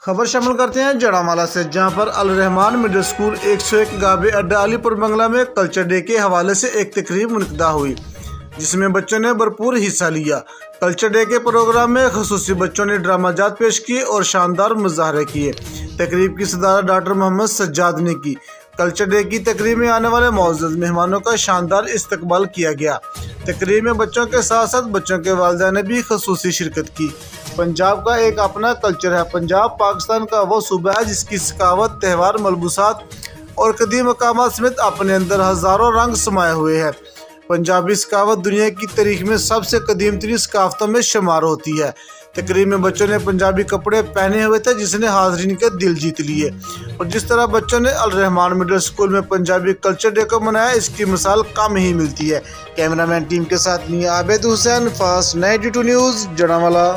खबर शामिल करते हैं जड़ामाला से, जहां पर अल-रहमान मिडिल स्कूल 101 गाबे अड्डा अलीपुर बंगला में कल्चर डे के हवाले से एक तकरीब मुनक़दा हुई, जिसमें बच्चों ने भरपूर हिस्सा लिया। कल्चर डे के प्रोग्राम में ख़ुसूसी बच्चों ने ड्रामाजात पेश किए और शानदार मुज़ाहरे किए। तकरीब की सदारत डॉक्टर मोहम्मद सज्जाद ने की। कल्चर डे की तकरीब में आने वाले मुअज़्ज़ज़ मेहमानों का शानदार इस्तकबाल किया गया। तकरीब में बच्चों के साथ साथ बच्चों के वालिदैन ने भी ख़ुसूसी शिरकत की। पंजाब का एक अपना कल्चर है। पंजाब पाकिस्तान का वो सूबा है जिसकी सकावत, त्यौहार, मलबूसात और कदीम मकामात समेत अपने अंदर हज़ारों रंग समाये हुए हैं। पंजाबी सकावत दुनिया की तारीख में सबसे कदीम तरीन सकाफ़तों में शुमार होती है। तकरीब में बच्चों ने पंजाबी कपड़े पहने हुए थे, जिसने हाज़रीन के दिल जीत लिए। और जिस तरह बच्चों ने अल-रहमान मिडिल स्कूल में पंजाबी कल्चर डे को मनाया, इसकी मिसाल कम ही मिलती है। कैमरामैन टीम के साथ मियां आबिद हुसैन, फास्ट 92 न्यूज़, जड़ामाला।